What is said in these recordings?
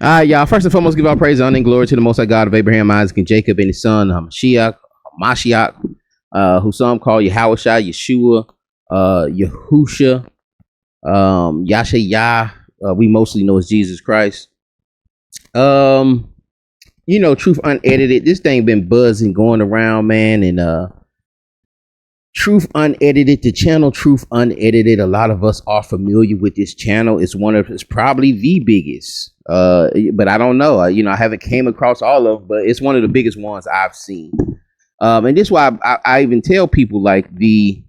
All right, y'all. First and foremost, give all praise, honor, and glory to the Most High God of Abraham, Isaac, and Jacob, and his son Mashiach, who some call Yahushua, Yeshua, Yahusha, Yah. We mostly know as Jesus Christ. Truth unedited. This thing been buzzing, going around, man, and Truth Unedited, the channel Truth Unedited. A lot of us are familiar with this channel. It's probably the biggest. But I don't know. I haven't came across all of them, but it's one of the biggest ones I've seen. And this is why I even tell people, like, the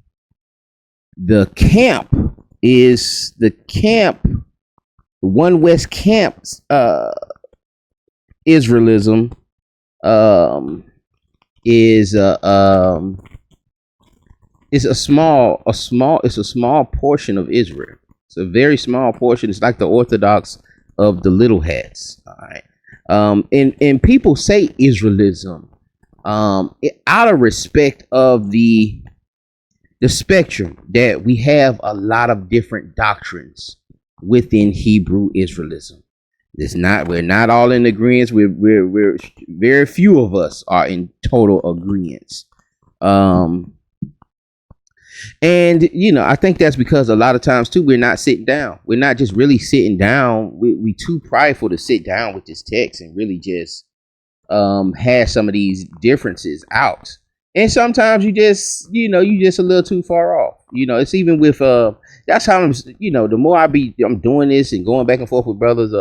camp is the camp, One West Camp's Israelism is it's a small portion of Israel. It's a very small portion. It's like the Orthodox of the little hats. All right. And people say Israelism out of respect of the spectrum that we have a lot of different doctrines within Hebrew Israelism. We're not all in agreement. We're very few of us are in total agreement. And I think that's because a lot of times too, we're not sitting down. We're not just really sitting down. We too prideful to sit down with this text and really just hash some of these differences out. And sometimes you just a little too far off. It's even with that's how the more I'm doing this and going back and forth with brothers,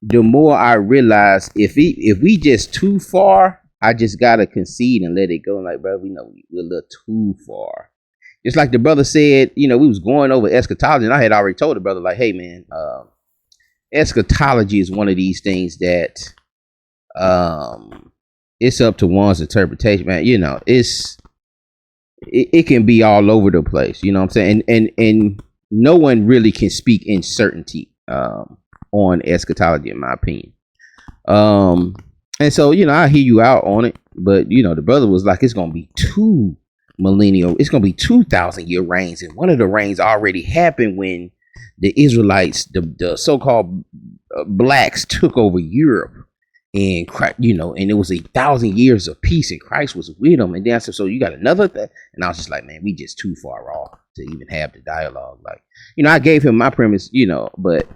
the more I realize if we just too far, I just gotta concede and let it go. Like, bro, we know we're a little too far. Just like the brother said, we was going over eschatology, and I had already told the brother, like, hey man, eschatology is one of these things that it's up to one's interpretation, man. It can be all over the place. You know what I'm saying? And no one really can speak in certainty on eschatology, in my opinion. And so, I hear you out on it, but the brother was like, it's gonna be 2 millennial, it's gonna be 2,000-year reigns, and one of the reigns already happened when the Israelites, the so-called blacks, took over Europe, and and it was 1,000 years of peace, and Christ was with them. And then I said, so you got another thing? And I was just like, man, we just too far off to even have the dialogue. Like, I gave him my premise, but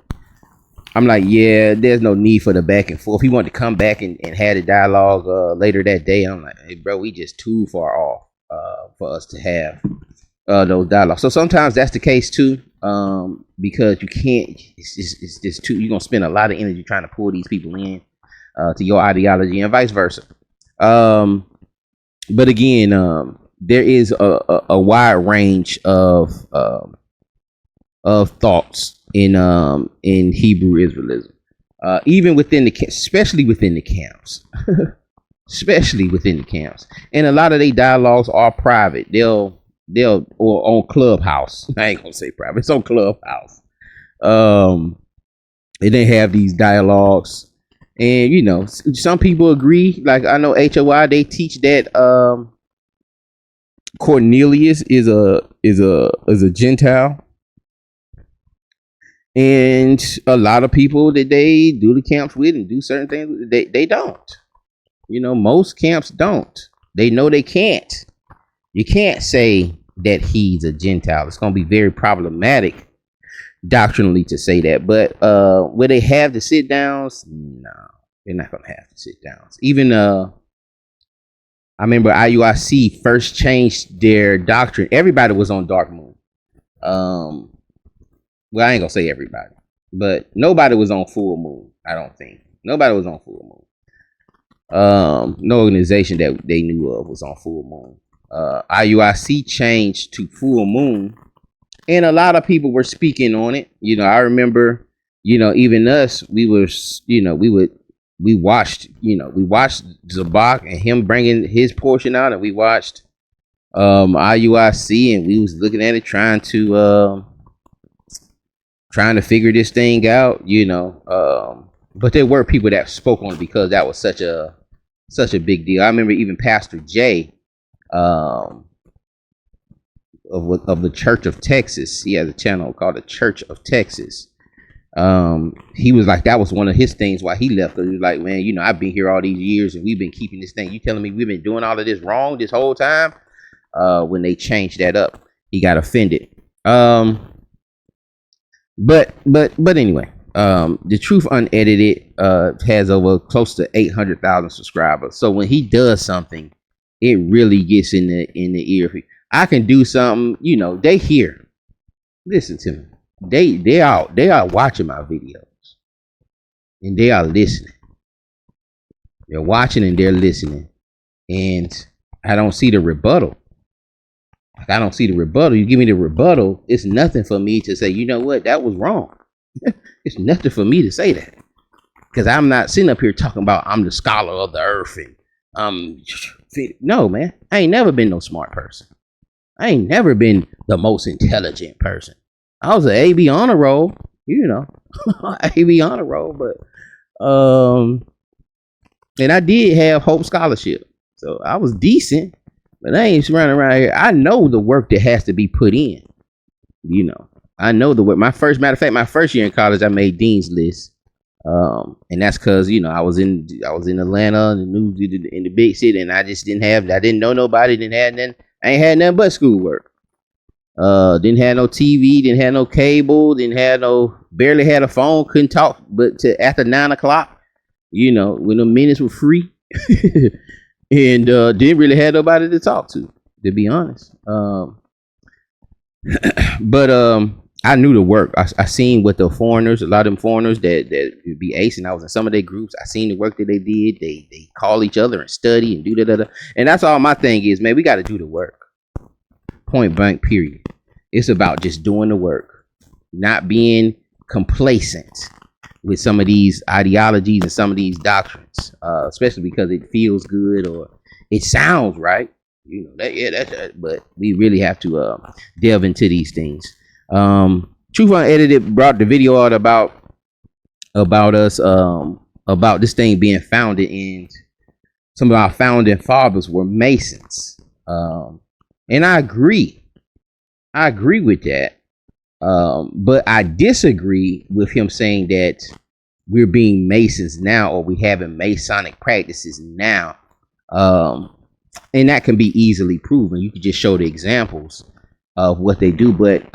I'm like, yeah, there's no need for the back and forth. He wanted to come back and have the dialogue later that day. I'm like, hey, bro, we just too far off for us to have those dialogues. So sometimes that's the case too, because you can't. It's just too. You're gonna spend a lot of energy trying to pull these people in to your ideology and vice versa. But again, there is a wide range of thoughts in Hebrew Israelism, even especially within the camps, and a lot of their dialogues are private. They'll or on Clubhouse. I ain't gonna say private. It's on Clubhouse. And they have these dialogues, and some people agree. Like, I know HOI, they teach that Cornelius is a Gentile. And a lot of people that they do the camps with and do certain things, they don't. Most camps don't. They know they can't. You can't say that he's a Gentile. It's going to be very problematic doctrinally to say that. But where they have the sit downs, no, they're not going to have the sit downs. Even I remember IUIC first changed their doctrine. Everybody was on Dark Moon. Well, I ain't gonna say everybody, but nobody was on Full Moon. I don't think nobody was on Full Moon. No organization that they knew of was on Full Moon. IUIC changed to Full Moon, and a lot of people were speaking on it. I remember, even us, we watched Zabak and him bringing his portion out, and we watched IUIC, and we was looking at it, trying to figure this thing out, but there were people that spoke on it because that was such a big deal. I remember even Pastor Jay of the Church of Texas. He has a channel called the Church of Texas. He was like, that was one of his things why he left. Cause he was like, man, you know, I've been here all these years and we've been keeping this thing. You telling me we've been doing all of this wrong this whole time? When they changed that up, he got offended. But anyway, the Truth Unedited has over close to 800,000 subscribers. So when he does something, it really gets in the ear. I can do something, you know, they hear. Listen to me. They are watching my videos and they are listening. They're watching and they're listening. And I don't see the rebuttal. Like, I don't see the rebuttal. You give me the rebuttal, it's nothing for me to say, you know what, that was wrong. It's nothing for me to say that. Because I'm not sitting up here talking about I'm the scholar of the earth and no, man. I ain't never been no smart person. I ain't never been the most intelligent person. I was an AB honor roll, you know. AB honor roll, but and I did have Hope Scholarship. So I was decent, but I ain't running around here. I know the work that has to be put in. You know, I know the work. My first year in college, I made Dean's List. And that's because, you know, I was in Atlanta in the big city, and I didn't know nobody, I ain't had nothing but schoolwork. Didn't have no TV, didn't have no cable, barely had a phone, couldn't talk but to after 9 o'clock, you know, when the minutes were free. And didn't really have nobody to talk to be honest. But I knew the work. I seen what the foreigners, a lot of them foreigners that would be acing. I was in some of their groups. I seen the work that they did. They call each other and study and do da. And that's all my thing is, man, we got to do the work. Point blank, period. It's about just doing the work, not being complacent with some of these ideologies and some of these doctrines, especially because it feels good or it sounds right. You know, that's but we really have to delve into these things. Truth Unedited brought the video out about us, about this thing being founded, and some of our founding fathers were Masons. And I agree with that. But I disagree with him saying that we're being Masons now, or we having Masonic practices now. And that can be easily proven. You can just show the examples of what they do. But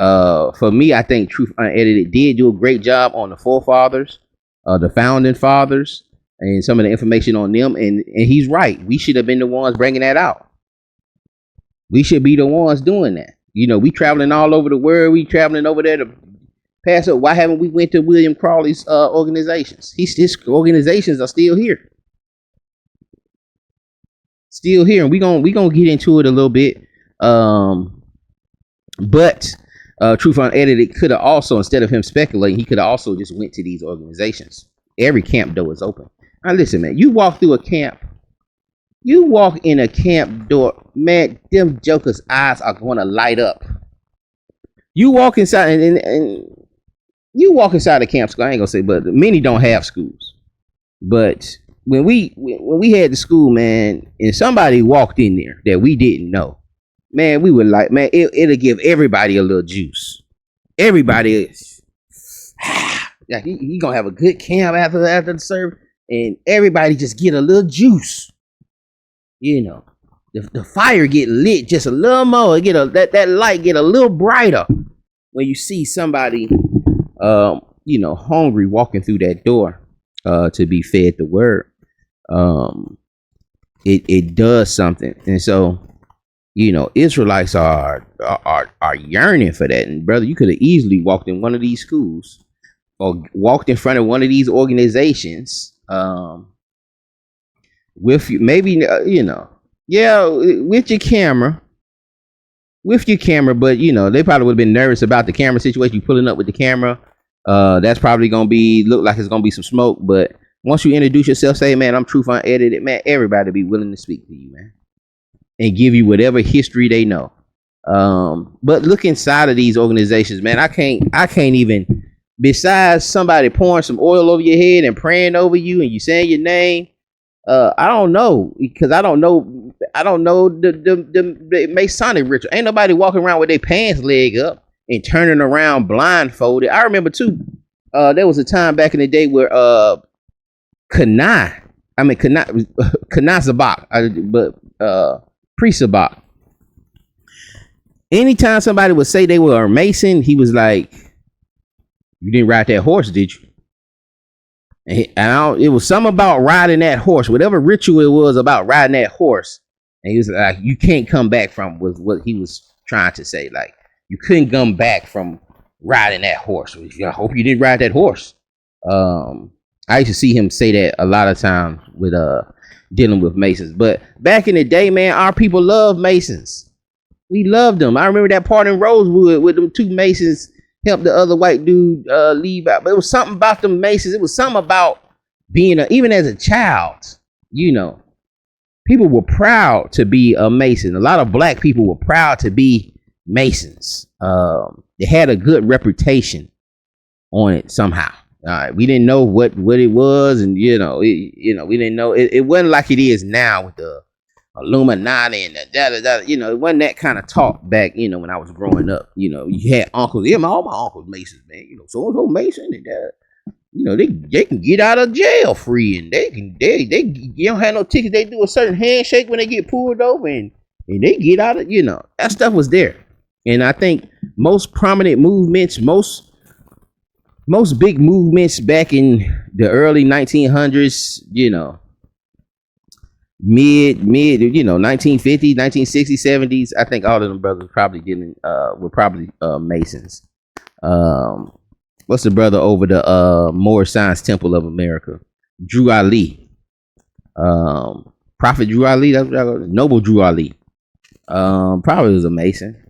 for me, I think Truth Unedited did do a great job on the forefathers, the founding fathers, and some of the information on them. And he's right. We should have been the ones bringing that out. We should be the ones doing that. You know, we traveling all over the world. We traveling over there to pass up. Why haven't we went to William Crawley's organizations? His organizations are still here. Still here. And we gonna get into it a little bit. But Truth Unedited could have also, instead of him speculating, he could have also just went to these organizations. Every camp door is open. Now listen, man, you walk through a camp. You walk in a camp door, man, them jokers' eyes are going to light up. You walk inside and you walk inside the camp school. I ain't gonna say, but many don't have schools. But when we had the school, man, and somebody walked in there that we didn't know, man, we were like, man, it'll give everybody a little juice. Everybody is, like, you gonna have a good camp after the service, and everybody just get a little juice. You know, the fire get lit just a little more. That light get a little brighter when you see somebody, you know, hungry walking through that door to be fed the word. It does something, and so, you know, Israelites are yearning for that. And brother, you could have easily walked in one of these schools or walked in front of one of these organizations. With you, maybe, you know, yeah, with your camera, but you know, they probably would have been nervous about the camera situation. You pulling up with the camera, that's probably gonna look like it's gonna be some smoke. But once you introduce yourself, say, man, I'm Truth Unedited, man, everybody be willing to speak to you, man, and give you whatever history they know. But look inside of these organizations, man. I can't even, besides somebody pouring some oil over your head and praying over you and you saying your name. I don't know, because I don't know the Masonic ritual. Ain't nobody walking around with their pants leg up and turning around blindfolded. I remember too, there was a time back in the day where Kanazabak, Priest Sabak. Anytime somebody would say they were a Mason, he was like, "You didn't ride that horse, did you?" And it was something about riding that horse, whatever ritual it was about riding that horse. And he was like, "You can't come back from," was what he was trying to say. Like, you couldn't come back from riding that horse. I hope you didn't ride that horse. I used to see him say that a lot of times with dealing with Masons. But back in the day, man, our people loved Masons. We loved them. I remember that part in Rosewood with them two Masons helped the other white dude leave out. But it was something about them Masons. It was something about being even as a child, you know, people were proud to be a Mason. A lot of black people were proud to be Masons. They had a good reputation on it somehow. We didn't know what it was, and we didn't know it wasn't like it is now with the Illuminati and the da. It wasn't that kind of talk back, when I was growing up. You had uncles. Yeah, all my uncles Masons, man. So Mason and they can get out of jail free, and they don't have no tickets. They do a certain handshake when they get pulled over, and they get out of that stuff was there. And I think most prominent movements, most big movements back in the early 1900s, mid 1950s, 1960s, 70s, I think all of them brothers probably were probably Masons. What's the brother over the Moorish Science Temple of America? Drew Ali. Prophet Drew Ali, that's Noble Drew Ali. Probably was a Mason.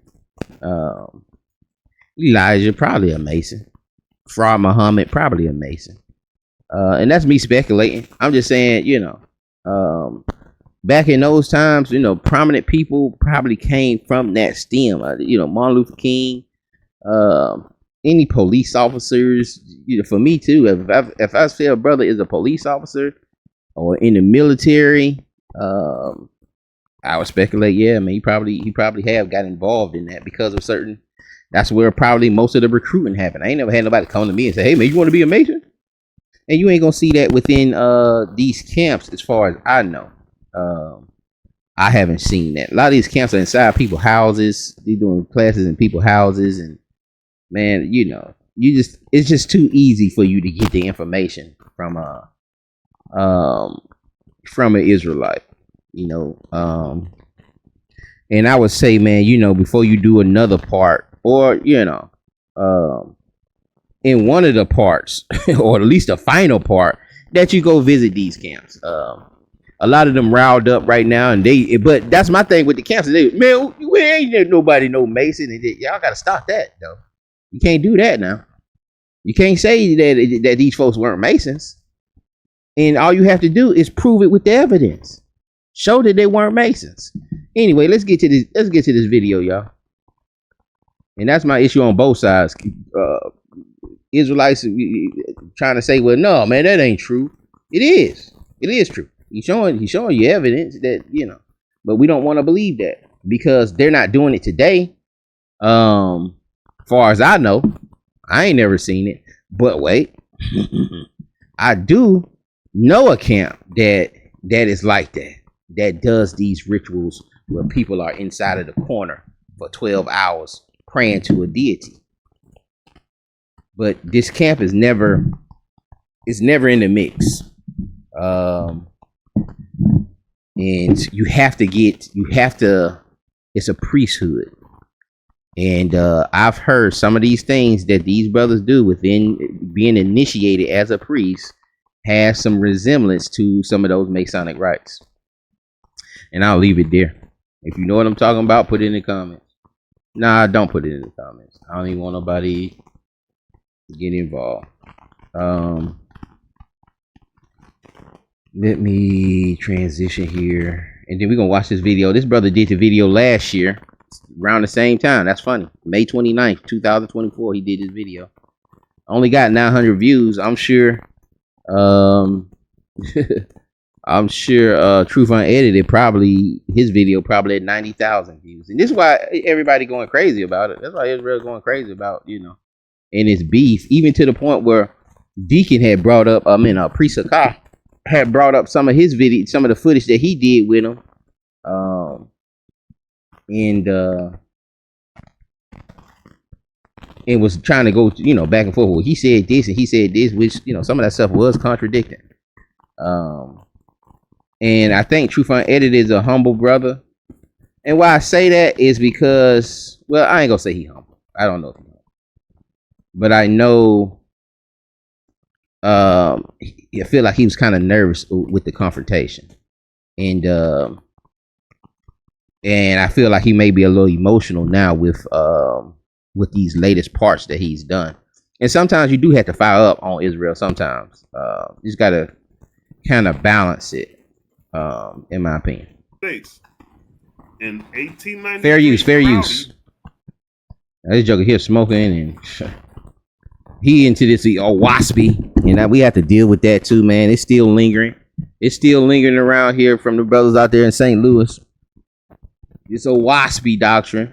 Elijah, probably a Mason. Fra Muhammad, probably a Mason. And that's me speculating. I'm just saying, back in those times, prominent people probably came from that stem. Martin Luther King, any police officers, for me too. If I say a brother is a police officer or in the military, I would speculate, yeah, I mean, he probably have got involved in that because of certain. That's where probably most of the recruiting happened. I ain't never had nobody come to me and say, "Hey, man, you want to be a Mason?" And you ain't gonna see that within these camps, as far as I know. I haven't seen that. A lot of these camps are inside people's houses. They're doing classes in people's houses, and man, it's just too easy for you to get the information from an Israelite. And I would say, man, before you do another part, or in one of the parts, or at least the final part, that you go visit these camps. A lot of them riled up right now, and but that's my thing with the camps. Man, we ain't nobody no Mason, and y'all gotta stop that though. You can't do that now. You can't say that these folks weren't Masons, and all you have to do is prove it with the evidence. Show that they weren't Masons. Anyway, let's get to this video, y'all. And that's my issue on both sides. Israelites trying to say, well, no, man, that ain't true. It is true. He's showing you evidence that, but we don't want to believe that because they're not doing it today. Far as I know, I ain't never seen it. But wait, I do know a camp that is like that does these rituals where people are inside of the corner for 12 hours praying to a deity. But this camp is never in the mix. And you have to, it's a priesthood. And I've heard some of these things that these brothers do within being initiated as a priest has some resemblance to some of those Masonic rites. And I'll leave it there. If you know what I'm talking about, put it in the comments. Nah, don't put it in the comments. I don't even want nobody to get involved. Let me transition here. And then we're going to watch this video. This brother did the video last year around the same time. That's funny. May 29th, 2024, he did this video. Only got 900 views. I'm sure I'm sure Truthunedited probably his video probably had 90,000 views. And this is why everybody going crazy about it. That's why Israel's going crazy about, and his beef, even to the point where Deacon had brought up, Priest Sakai had brought up some of his video, some of the footage that he did with him, and was trying to go, back and forth. Well, he said this and he said this, which some of that stuff was contradicting. And I think Truthunedited is a humble brother. And why I say that is because, well, I ain't gonna say he humble. I don't know if he humble, but I know. I feel like he was kind of nervous with the confrontation, and I feel like he may be a little emotional now with these latest parts that he's done. And sometimes you do have to fire up on Israel. Sometimes you just gotta kind of balance it. In my opinion. States in 1893. Fair use. Fair use. This joker here smoking and he into this waspy, and we have to deal with that too, man. It's still lingering. It's still lingering around here from the brothers out there in St. Louis. It's a waspy doctrine.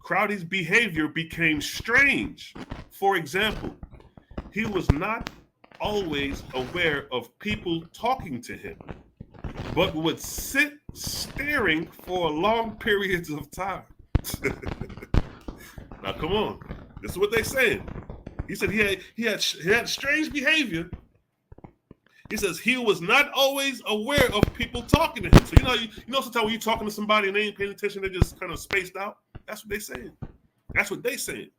Crowdy's behavior became strange. For example, he was not always aware of people talking to him, but would sit staring for long periods of time. Now, come on. This is what they're saying. He said he had strange behavior. He says he was not always aware of people talking to him. So you know sometimes when you're talking to somebody and they ain't paying attention, they're just kind of spaced out. That's what they're saying. That's what they're saying.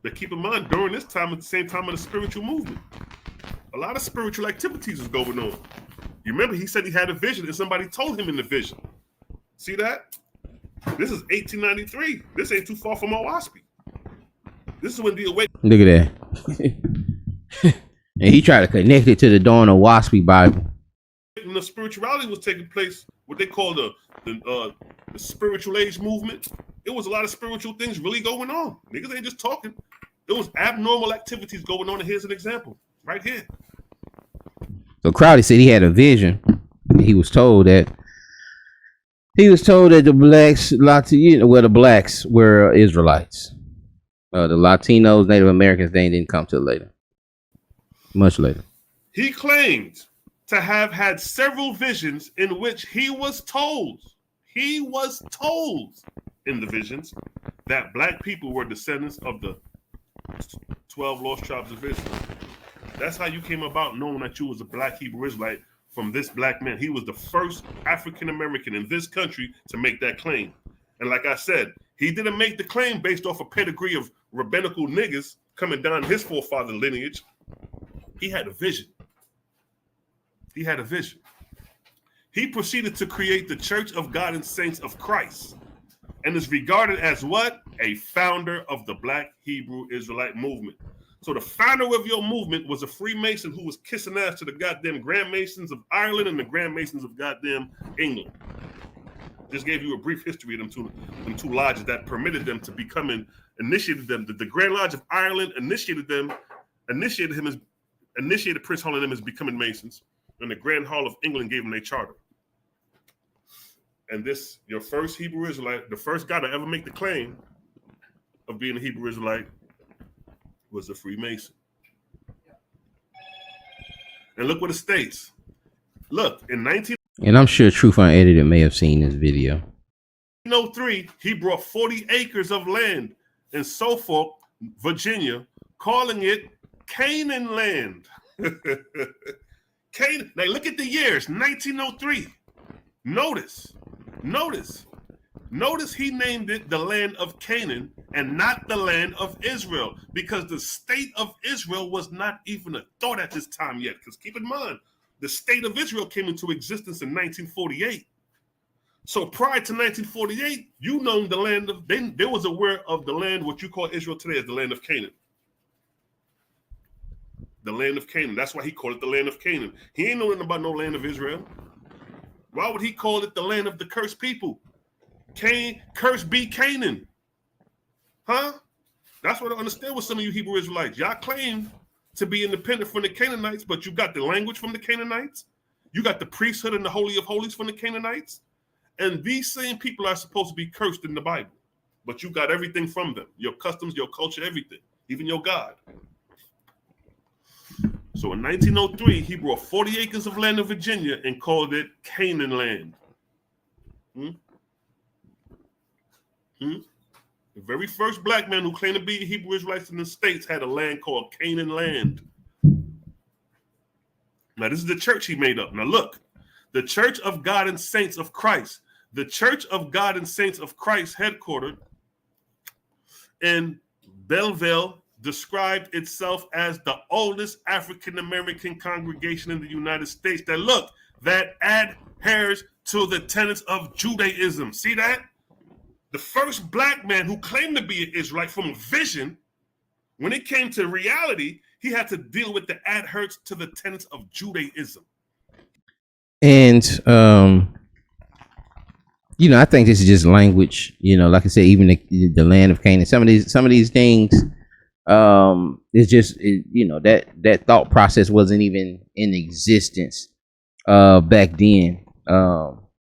But keep in mind, during this time, at the same time of the spiritual movement, a lot of spiritual activities was going on. You remember he said he had a vision and somebody told him in the vision. See that? This is 1893. This ain't too far from Owaspy. This is when the awakening. Look at that. And he tried to connect it to the Dawn of Waspy Bible. When the spirituality was taking place, what they call the spiritual age movement, it was a lot of spiritual things really going on. Niggas ain't just talking. There was abnormal activities going on. And here's an example right here. So Crowdy said he had a vision. He was told that the blacks, the blacks were Israelites. The Latinos, Native Americans, they didn't come till later. Much later. He claimed to have had several visions in which he was told in the visions that black people were descendants of the 12 lost tribes of Israel. That's how you came about knowing that you was a black Hebrew Israelite from this black man. He was the first African American in this country to make that claim. And like I said, he didn't make the claim based off a pedigree of rabbinical niggas coming down his forefather lineage. He had a vision. He had a vision. He proceeded to create the Church of God and Saints of Christ and is regarded as what? A founder of the Black Hebrew Israelite movement. So the founder of your movement was a Freemason who was kissing ass to the goddamn Grand Masons of Ireland and the Grand Masons of goddamn England. Just gave you a brief history of them two lodges that permitted them to initiated them. The Grand Lodge of Ireland initiated Prince Hall and them as becoming Masons, and the Grand Hall of England gave them their charter. And this, your first Hebrew Israelite, the first guy to ever make the claim of being a Hebrew Israelite was a Freemason. And look what it states. Look, in 19... And I'm sure Truthunedited may have seen this video. 1903, he brought 40 acres of land in Suffolk, Virginia, calling it Canaan land. Canaan. Now look at the years, 1903. Notice he named it the land of Canaan and not the land of Israel, because the state of Israel was not even a thought at this time yet. Because keep in mind, the state of Israel came into existence in 1948. So prior to 1948, you know the land of, there was aware of the land, what you call Israel today as the land of Canaan. The land of Canaan. That's why he called it the land of Canaan. He ain't know nothing about no land of Israel. Why would he call it the land of the cursed people? Cursed be Canaan. Huh? That's what I understand with some of you Hebrew Israelites. Y'all claim to be independent from the Canaanites, but you got the language from the Canaanites. You got the priesthood and the Holy of Holies from the Canaanites. And these same people are supposed to be cursed in the Bible. but you got everything from them. Your customs, your culture, everything. Even your God. So in 1903, he bought 40 acres of land in Virginia and called it Canaan land. The very first black man who claimed to be Hebrew Israelites in the States had a land called Canaan land. Now, this is the church he made up. Now, look, the Church of God and Saints of Christ. The Church of God and Saints of Christ, headquartered in Belleville, described itself as the oldest African-American congregation in the United States that adheres to the tenets of Judaism. See that? The first black man who claimed to be an Israelite from a vision, when it came to reality, he had to deal with the adherence to the tenets of Judaism. And, I think this is just language, like I said, even the land of Canaan, some of these things, it's just, that thought process wasn't even in existence, back then.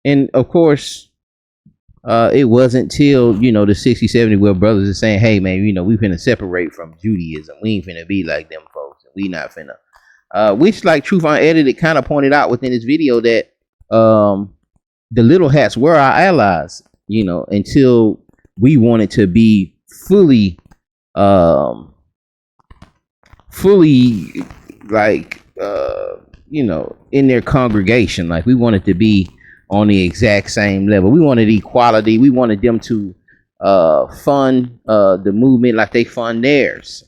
And of course, it wasn't till, the 60s, 70s where brothers are saying, hey, man, we finna separate from Judaism. We ain't finna be like them folks. We not finna. Which, like Truthunedited kind of pointed out within this video, that the little hats were our allies, until we wanted to be fully like, in their congregation. Like, we wanted to be on the exact same level. We wanted equality. We wanted them to fund the movement like they fund theirs.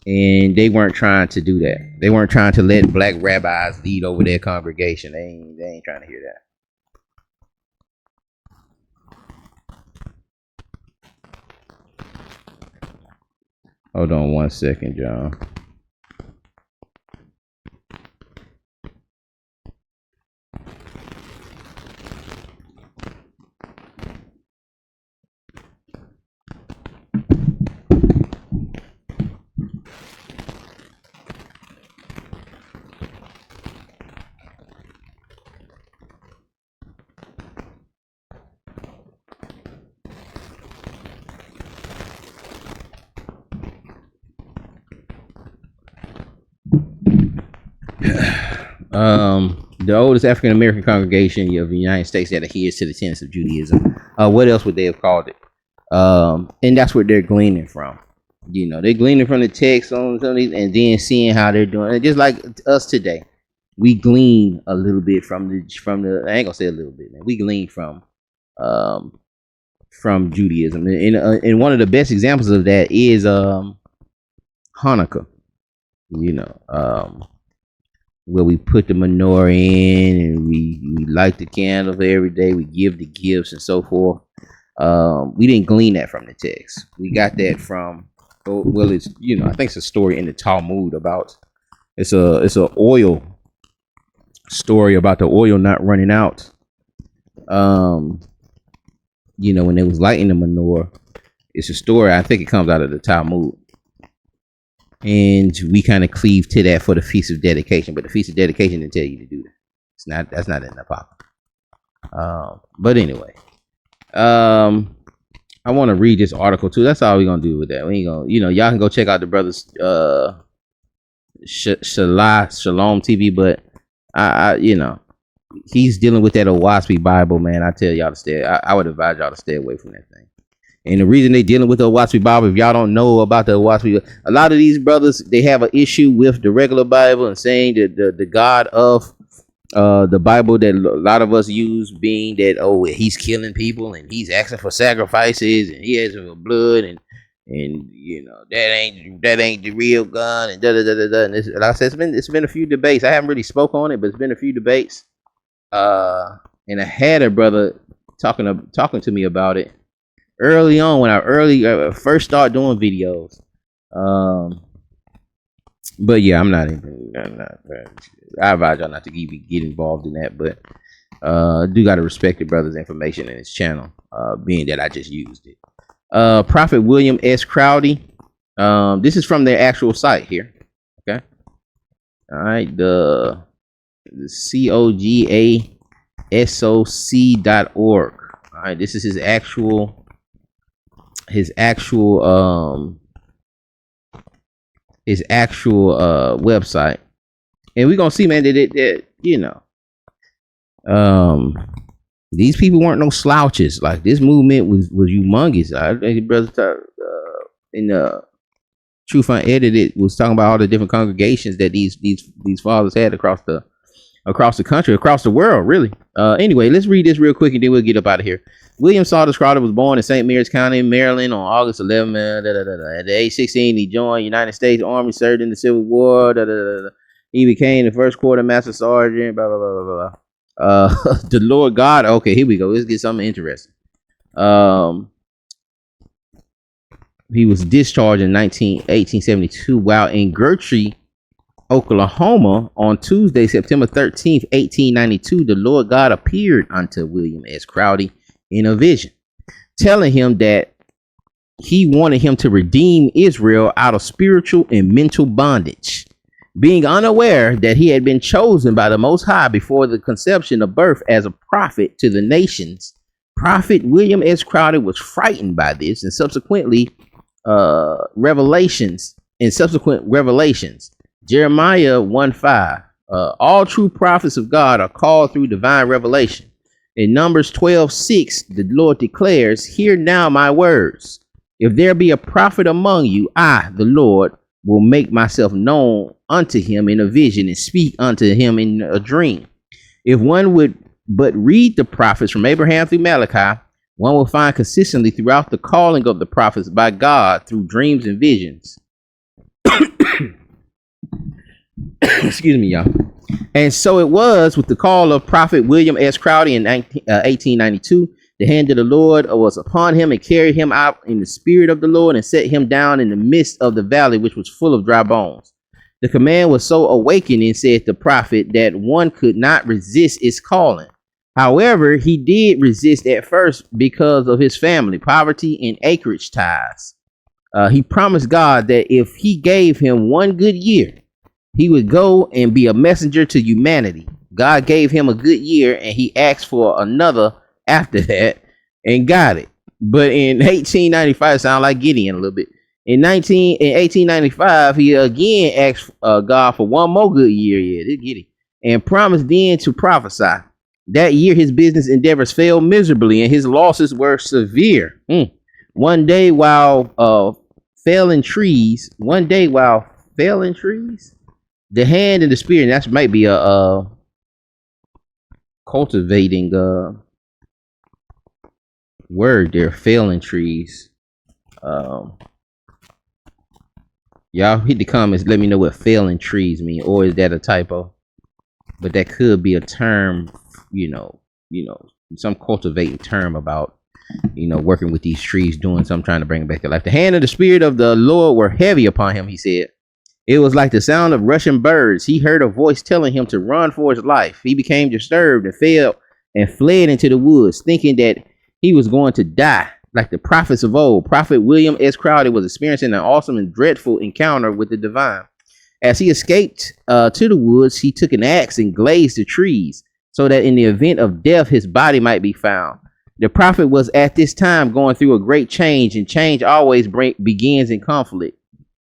And they weren't trying to do that. They weren't trying to let black rabbis lead over their congregation. They ain't trying to hear that. Hold on 1 second, John. The oldest African American congregation of the United States that adheres to the tenets of Judaism. What else would they have called it? And that's what they're gleaning from. They're gleaning from the text on some of these, and then seeing how they're doing. And just like us today, we glean a little bit from the. I ain't gonna say a little bit, man. We glean from Judaism, and one of the best examples of that is Hanukkah. Where we put the menorah in, and we light the candle every day. We give the gifts and so forth. We didn't glean that from the text. We got that from, it's I think it's a story in the Talmud about it's a oil story about the oil not running out. When they was lighting the menorah, it's a story. I think it comes out of the Talmud. And we kind of cleave to that for the Feast of Dedication, but the Feast of Dedication didn't tell you to do that. That's not in the Apocrypha. But anyway, I want to read this article too. That's all we're gonna do with that. We ain't gonna, y'all can go check out the brothers Shalom TV, but I he's dealing with that Owaspi Bible, man. I tell y'all to stay. I would advise y'all to stay away from that thing. And the reason they dealing with the Owaspi Bible, if y'all don't know about the Owaspi, a lot of these brothers, they have an issue with the regular Bible and saying that the God of the Bible that a lot of us use being that, he's killing people and he's asking for sacrifices and he has blood and that ain't the real gun and da da da da. And like I said, it's been a few debates. I haven't really spoke on it, but it's been a few debates. And I had a brother talking to me about it early on when I first started doing videos. But yeah, I'm not. I advise y'all not to even get involved in that. But I do gotta respect the brother's information in his channel, being that I just used it. Prophet William S. Crowdy. This is from their actual site here. Okay. All right. The COGASOC.org. All right, this is his actual website, and we're gonna see, man, that these people weren't no slouches. Like, this movement was humongous. I think brother in Truthunedited was talking about all the different congregations that these fathers had across the country, across the world, really. Anyway, let's read this real quick and then we'll get up out of here. William Saltus Crowdy was born in St. Mary's County, Maryland on August 11. At the age 16, he joined United States Army, served in the Civil War. He became the first quartermaster sergeant. Blah blah blah blah blah. The Lord God. Okay, here we go. Let's get something interesting. He was discharged in 1872 while in Gertrude, Oklahoma on Tuesday, September 13th, 1892. The Lord God appeared unto William S. Crowdy in a vision, telling him that he wanted him to redeem Israel out of spiritual and mental bondage. Being unaware that he had been chosen by the Most High before the conception of birth as a prophet to the nations, Prophet William S. Crowdy was frightened by this and subsequent revelations. Jeremiah 1:5. All true prophets of God are called through divine revelation. In Numbers 12:6, the Lord declares, "Hear now my words. If there be a prophet among you, I, the Lord, will make myself known unto him in a vision and speak unto him in a dream." If one would but read the prophets from Abraham through Malachi, one will find consistently throughout the calling of the prophets by God through dreams and visions. Excuse me, y'all. And so it was with the call of Prophet William S. Crowdy in 1892. The hand of the Lord was upon him and carried him out in the spirit of the Lord and set him down in the midst of the valley, which was full of dry bones. The command was so awakening, said the prophet, that one could not resist its calling. However, he did resist at first because of his family, poverty, and acreage ties. He promised God that if he gave him one good year, he would go and be a messenger to humanity. God gave him a good year, and he asked for another after that and got it. But in 1895, sound like Gideon a little bit. In 1895, he again asked God for one more good year. Yeah, this Gideon, and promised then to prophesy. That year, his business endeavors failed miserably, and his losses were severe. One day, while felling trees, the hand and the spirit, and that might be a cultivating word there, felling trees. Y'all hit the comments, let me know what felling trees mean, or is that a typo? But that could be a term, some cultivating term about, working with these trees, doing something, trying to bring it back to life. The hand of the spirit of the Lord were heavy upon him, he said. It was like the sound of rushing birds. He heard a voice telling him to run for his life. He became disturbed and fled into the woods, thinking that he was going to die. Like the prophets of old, Prophet William S. Crowdy was experiencing an awesome and dreadful encounter with the divine. As he escaped to the woods, he took an axe and glazed the trees so that in the event of death, his body might be found. The prophet was at this time going through a great change, and change always begins in conflict.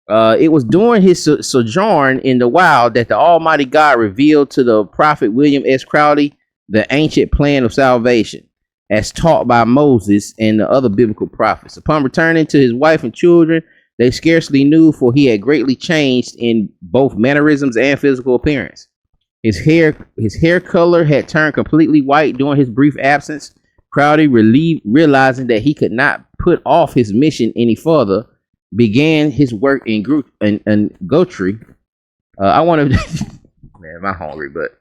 It was during his sojourn in the wild that the Almighty God revealed to the prophet William S. Crowdy the ancient plan of salvation, as taught by Moses and the other biblical prophets. Upon returning to his wife and children, they scarcely knew, for he had greatly changed in both mannerisms and physical appearance. His hair color had turned completely white during his brief absence. Crowdy, realizing that he could not put off his mission any further, began his work in Gotri. I want to, man, I'm hungry, but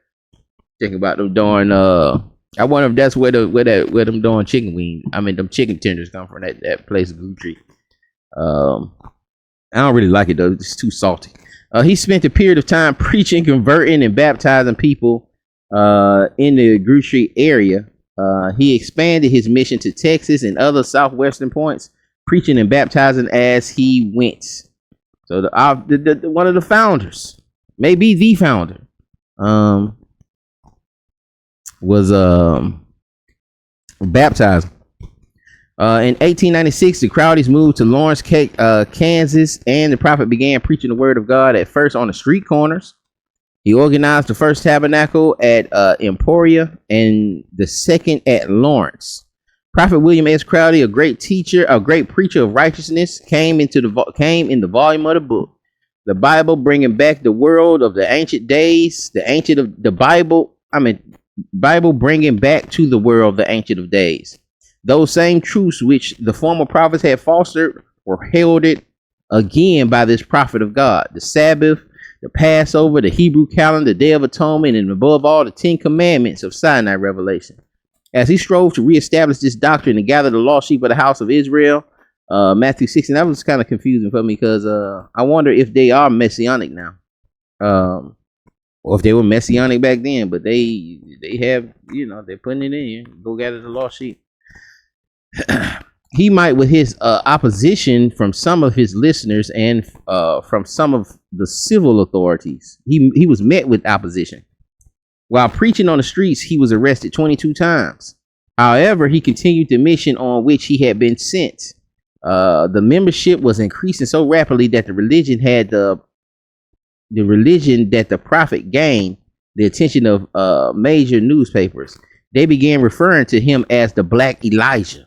thinking about them darn. I wonder if that's where them darn chicken wings. I mean, them chicken tenders come from. That place, Gotri. I don't really like it though. It's too salty. He spent a period of time preaching, converting, and baptizing people in the Gotri area. He expanded his mission to Texas and other southwestern points, preaching and baptizing as he went. So the one of the founders, maybe the founder, was baptized In 1896, the Crowdys moved to Lawrence, Kansas, and the prophet began preaching the word of God at first on the street corners. He organized the first tabernacle at Emporia and the second at Lawrence. Prophet William S. Crowdy, a great teacher, a great preacher of righteousness, came in the volume of the book, the Bible, bringing back the world of the ancient days, Bible bringing back to the world the ancient of days. Those same truths which the former prophets had fostered were heralded again by this prophet of God. The Sabbath, the Passover, the Hebrew calendar, the Day of Atonement, and above all, the 10 Commandments of Sinai revelation. As he strove to reestablish this doctrine and gather the lost sheep of the house of Israel, Matthew 16, that was kind of confusing for me because I wonder if they are messianic now. Or if they were messianic back then, but they have, they're putting it in here. Go gather the lost sheep. He might, with his opposition from some of his listeners and from some of the civil authorities, he was met with opposition. While preaching on the streets, he was arrested 22 times. However, he continued the mission on which he had been sent. The membership was increasing so rapidly that the religion that the prophet gained the attention of major newspapers. They began referring to him as the Black Elijah.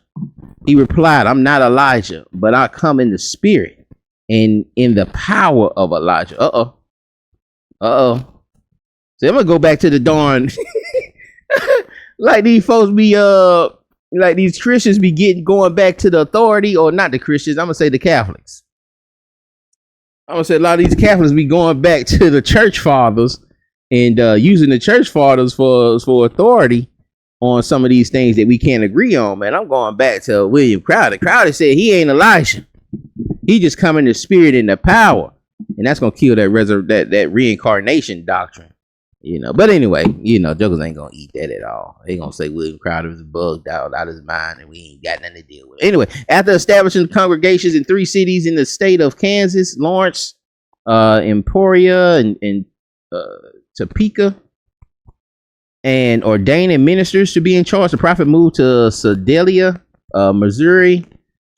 He replied, "I'm not Elijah, but I come in the spirit and in the power of Elijah." So I'm gonna go back to the darn like these folks be like these Christians be going back to the authority, or not the Christians, I'm gonna say the Catholics. I'm gonna say a lot of these Catholics be going back to the church fathers and using the church fathers for authority on some of these things that we can't agree on, man. I'm going back to William Crowdy. Crowdy said he ain't Elijah. He just come in the spirit and the power. And that's gonna kill that reincarnation doctrine. But anyway, jokers ain't gonna eat that at all. They gonna say William Crowdy was bugged out of his mind and we ain't got nothing to deal with. Anyway, after establishing congregations in 3 cities in the state of Kansas, Lawrence, Emporia, and Topeka, and ordaining ministers to be in charge, the prophet moved to Sedalia, Missouri,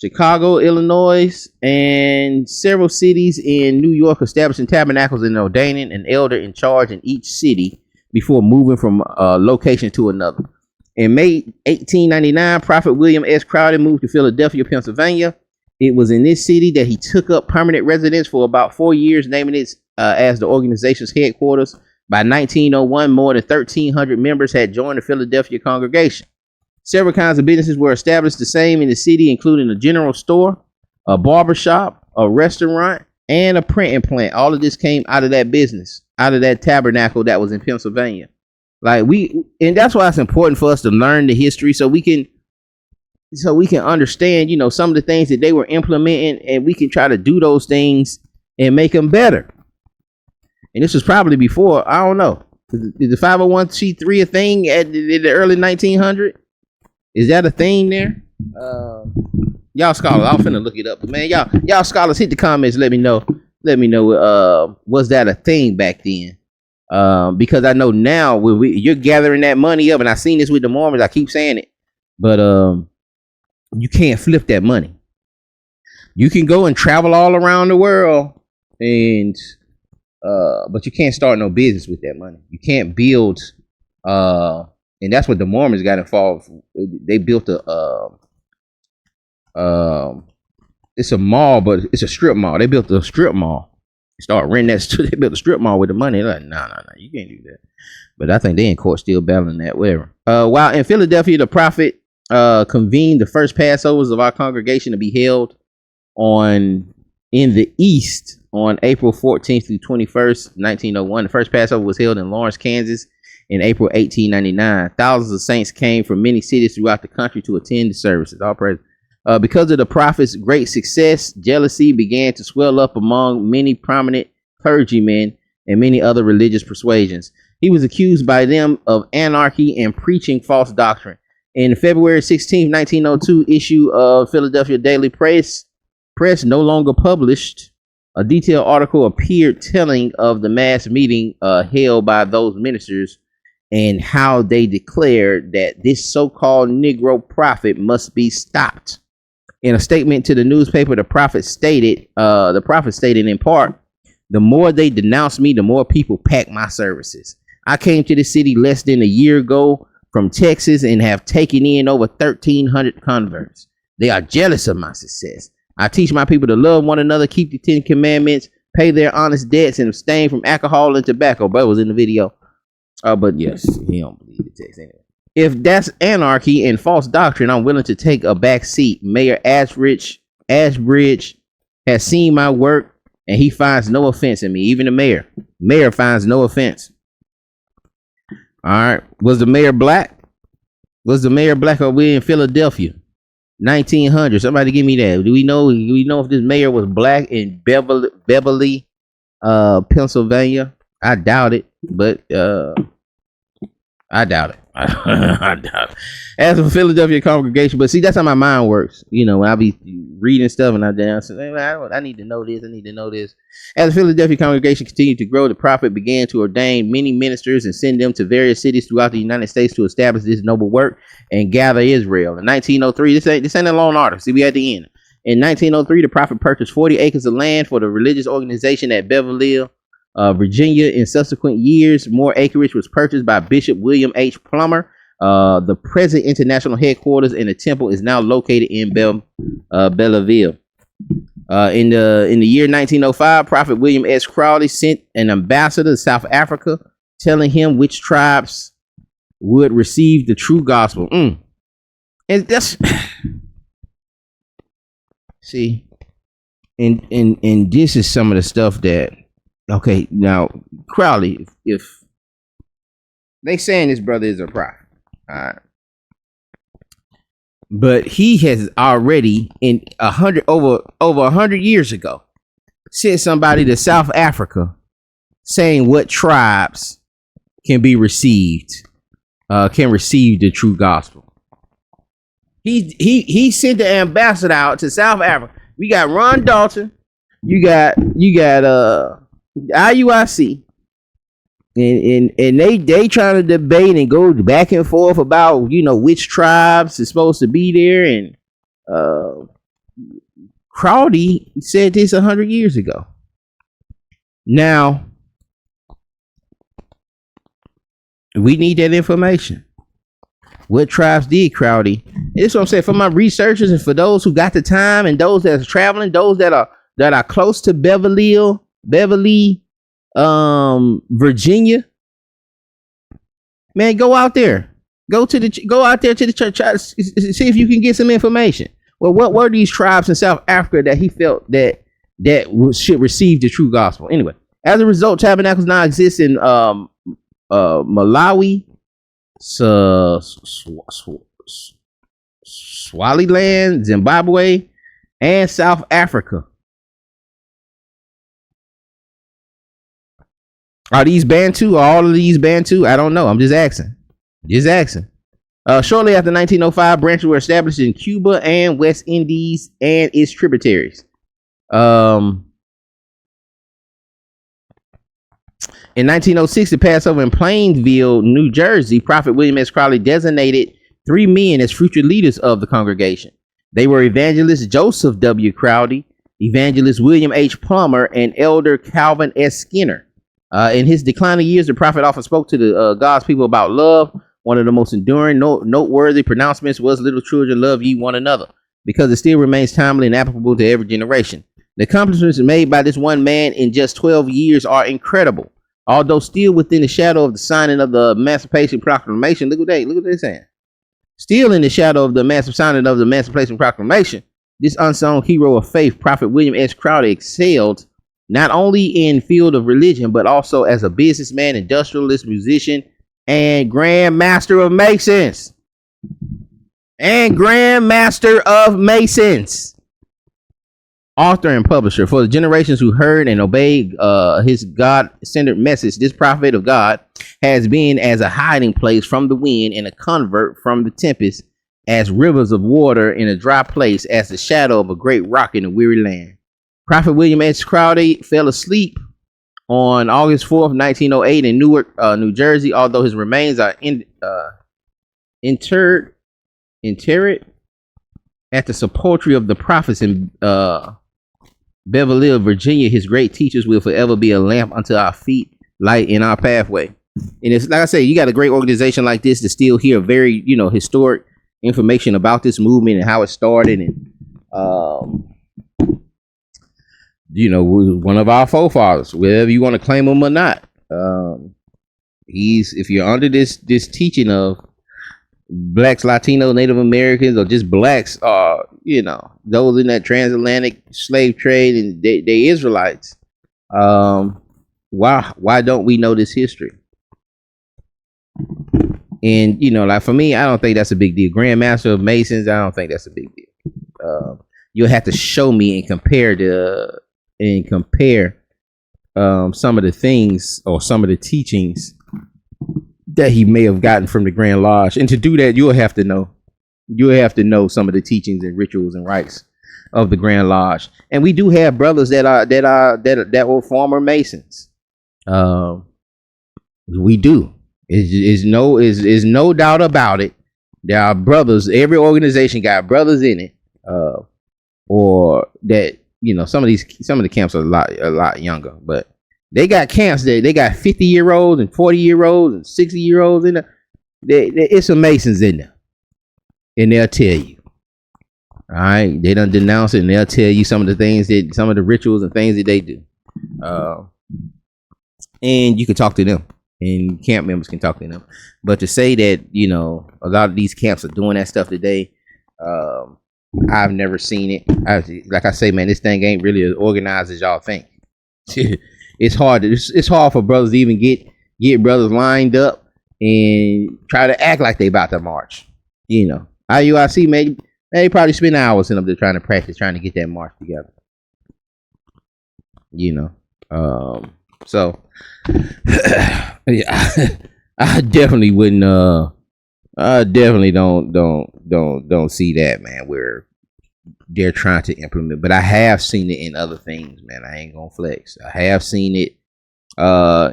Chicago, Illinois, and several cities in New York, establishing tabernacles and ordaining an elder in charge in each city before moving from location to another. In May 1899, Prophet William S. Crowdy moved to Philadelphia, Pennsylvania. It was in this city that he took up permanent residence for about 4 years, naming it as the organization's headquarters. By 1901, more than 1,300 members had joined the Philadelphia congregation. Several kinds of businesses were established the same in the city, including a general store, a barber shop, a restaurant, and a printing plant. All of this came out of that business, out of that tabernacle that was in Pennsylvania. And that's why it's important for us to learn the history so we can understand, some of the things that they were implementing, and we can try to do those things and make them better. And this was probably before, I don't know, is the 501c3 a thing in the early 1900s? Is that a thing there? Y'all scholars, I'm finna look it up. But man, y'all scholars, hit the comments. Let me know. Was that a thing back then? Because I know now you're gathering that money up, and I seen this with the Mormons. I keep saying it, but you can't flip that money. You can go and travel all around the world, and but you can't start no business with that money. You can't build. And that's what the Mormons got involved. They built it's a mall, but it's a strip mall. They built a strip mall. Start renting that. They built a strip mall with the money. They're like, no, you can't do that. But I think they in court still battling that. Whatever. While in Philadelphia, the prophet convened the first Passovers of our congregation to be held in the East on April 14th through 21st, 1901. The first Passover was held in Lawrence, Kansas, in April 1899. Thousands of saints came from many cities throughout the country to attend the services. All praise. Because of the prophet's great success, jealousy began to swell up among many prominent clergymen and many other religious persuasions. He was accused by them of anarchy and preaching false doctrine. In February 16, 1902 issue of Philadelphia Daily Press no longer published. A detailed article appeared telling of the mass meeting held by those ministers and how they declared that this so-called Negro prophet must be stopped. In a statement to the newspaper, the prophet stated in part, the more they denounce me, the more people pack my services. I came to the city less than a year ago from Texas and have taken in over 1,300 converts. They are jealous of my success. I teach my people to love one another, keep the 10 commandments, pay their honest debts, and abstain from alcohol and tobacco. But was in the video. But yes, he don't believe the text anyway. If that's anarchy and false doctrine, I'm willing to take a back seat. Mayor Ashbridge has seen my work, and he finds no offense in me. Even the mayor finds no offense. All right. Was the mayor black? Was the mayor black or we in Philadelphia? 1900. Somebody give me that. Do we know if this mayor was black in Beverly, Pennsylvania? I doubt it, but I doubt it. I doubt it. As a Philadelphia congregation, but see, that's how my mind works. You know, when I be reading stuff and I need to know this. I need to know this. As the Philadelphia congregation continued to grow, the prophet began to ordain many ministers and send them to various cities throughout the United States to establish this noble work and gather Israel. In 1903, this ain't a long article. See, we at the end. In 1903, the prophet purchased 40 acres of land for the religious organization at Beverly, Virginia. In subsequent years, more acreage was purchased by Bishop William H. Plummer. The present international headquarters and the temple is now located in Belleville. In the year 1905, Prophet William S. Crowdy sent an ambassador to South Africa, telling him which tribes would receive the true gospel. And that's see, and this is some of the stuff that. Okay, now Crowley, if they saying this brother is a prophet, all right, but he has already over 100 years ago sent somebody to South Africa saying what tribes can be received, can receive the true gospel. He sent the ambassador out to South Africa. We got Ron Dalton, you got IUIC, and they trying to debate and go back and forth about which tribes is supposed to be there, and Crowdy said this 100 years ago. Now we need that information. What tribes did Crowdy? This is what I'm saying for my researchers and for those who got the time and those that's traveling, those that are close to Beverly, Virginia. Man, go out there. Go out there to the church. Try to see if you can get some information. Well, what were these tribes in South Africa that he felt that should receive the true gospel? Anyway, as a result, tabernacles now exist in Malawi, Swaliland, Zimbabwe, and South Africa. Are these Bantu? Are all of these Bantu? I don't know. I'm just asking. Shortly after 1905, branches were established in Cuba and West Indies and its tributaries. In 1906, the Passover in Plainville, New Jersey, Prophet William S. Crowley designated 3 men as future leaders of the congregation. They were Evangelist Joseph W. Crowdy, Evangelist William H. Plummer, and Elder Calvin S. Skinner. In his declining years, the prophet often spoke to the God's people about love. One of the most enduring, noteworthy pronouncements was, "Little children, love ye one another," because it still remains timely and applicable to every generation. The accomplishments made by this one man in just 12 years are incredible. Although still within the shadow of the signing of the Emancipation Proclamation, look what they're saying. Still in the shadow of the signing of the Emancipation Proclamation, this unsung hero of faith, Prophet William S. Crowdy, excelled not only in field of religion, but also as a businessman, industrialist, musician, and Grand Master of Masons. Author and publisher. For the generations who heard and obeyed his God-centered message, this prophet of God has been as a hiding place from the wind and a convert from the tempest, as rivers of water in a dry place, as the shadow of a great rock in a weary land. Prophet William S. Crowdy fell asleep on August 4th, 1908 in Newark, New Jersey, although his remains are interred at the sepulchre of the prophets in Beverly, Virginia. His great teachers will forever be a lamp unto our feet, light in our pathway. And it's like I say, you got a great organization like this to still hear very, historic information about this movement and how it started, and one of our forefathers, whether you want to claim him or not. If you're under this teaching of blacks, Latino, Native Americans, or just blacks, those in that transatlantic slave trade, and they Israelites, why don't we know this history? And like for me, I don't think that's a big deal. Grandmaster of Masons, I don't think that's a big deal. You'll have to show me and compare some of the things or some of the teachings that he may have gotten from the Grand Lodge. And to do that, you'll have to know some of the teachings and rituals and rites of the Grand Lodge. And we do have brothers that were former Masons. We do. Is no doubt about it. There are brothers. Every organization got brothers in it. Or that, some of the camps are a lot younger, but they got camps that they got 50-year-olds and 40-year-olds and 60-year-olds in there. It's some Masons in there, and they'll tell you. All right, they don't denounce it, and they'll tell you some of the rituals and things that they do. And you can talk to them, and camp members can talk to them. But to say that a lot of these camps are doing that stuff today, I've never seen it. Like I say, man, this thing ain't really as organized as y'all think. It's hard. It's hard for brothers to even get brothers lined up and try to act like they about to march. IUIC, maybe they probably spend hours in them trying to practice, trying to get that march together. So yeah, I definitely wouldn't. I definitely don't see that, man, where they're trying to implement. But I have seen it in other things, man. I ain't gonna flex. I have seen it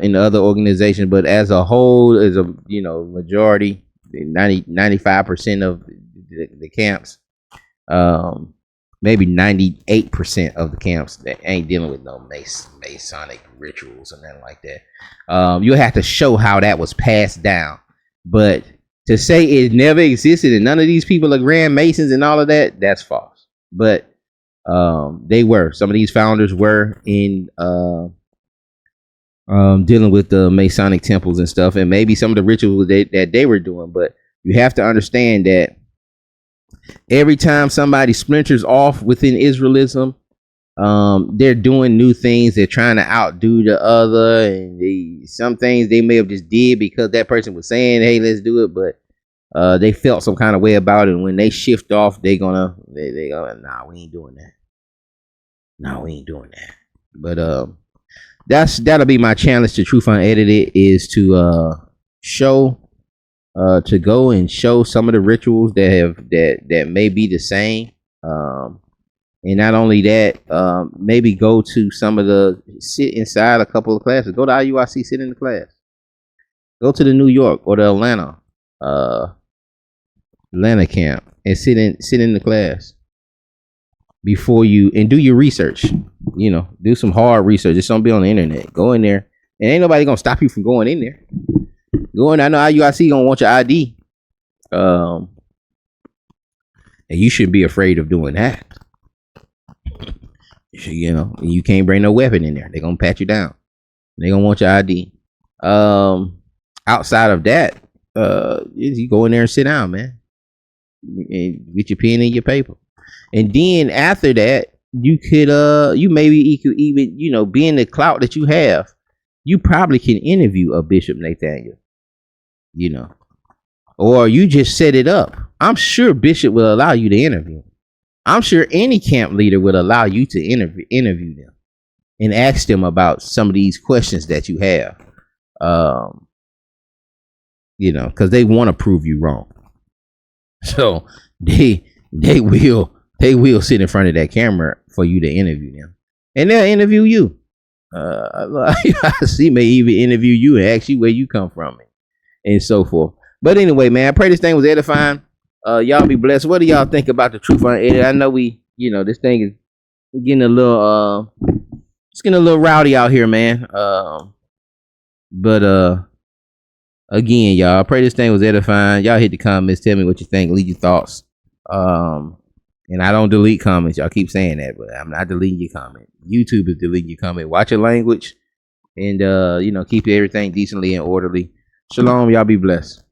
in other organizations, but as a whole, as a majority, 95% of the camps, maybe 98% of the camps that ain't dealing with no Masonic rituals or nothing like that. You'll have to show how that was passed down, but to say it never existed and none of these people are Grand Masons and all of that, that's false. But they were. Some of these founders were in dealing with the Masonic temples and stuff, and maybe some of the rituals that they were doing. But you have to understand that every time somebody splinters off within Israelism, they're doing new things. They're trying to outdo the other, and some things they may have just did because that person was saying, "Hey, let's do it," but they felt some kind of way about it. And when they shift off, they gonna nah, we ain't doing that. No, we ain't doing that. But that'll be my challenge to Truth Unedited, is to go and show some of the rituals that may be the same. And not only that, maybe go to sit inside a couple of classes. Go to IUIC, sit in the class. Go to the New York or the Atlanta camp and sit in the class before you, and do your research. Do some hard research. Just don't be on the internet. Go in there, and ain't nobody gonna stop you from going in there. Go in. I know IUIC gonna want your ID, and you shouldn't be afraid of doing that. You can't bring no weapon in there. They're gonna pat you down. They're gonna want your ID. Outside of that, you go in there and sit down, man, and get your pen and your paper. And then after that, you could even being the clout that you have, you probably can interview a Bishop Nathaniel, or you just set it up. I'm sure Bishop will allow you to interview. I'm sure any camp leader would allow you to interview them and ask them about some of these questions that you have. Because they want to prove you wrong. So they will sit in front of that camera for you to interview them, and they'll interview you. He may even interview you and ask you where you come from and so forth. But anyway, man, I pray this thing was edifying. Y'all be blessed. What do y'all think about the truth unedited? I know this thing is getting a little it's getting a little rowdy out here, man. But again, y'all, I pray this thing was edifying. Y'all hit the comments, tell me what you think, leave your thoughts. And I don't delete comments. Y'all keep saying that, but I'm not deleting your comment. YouTube is deleting your comment. Watch your language, and keep everything decently and orderly. Shalom. Y'all be blessed.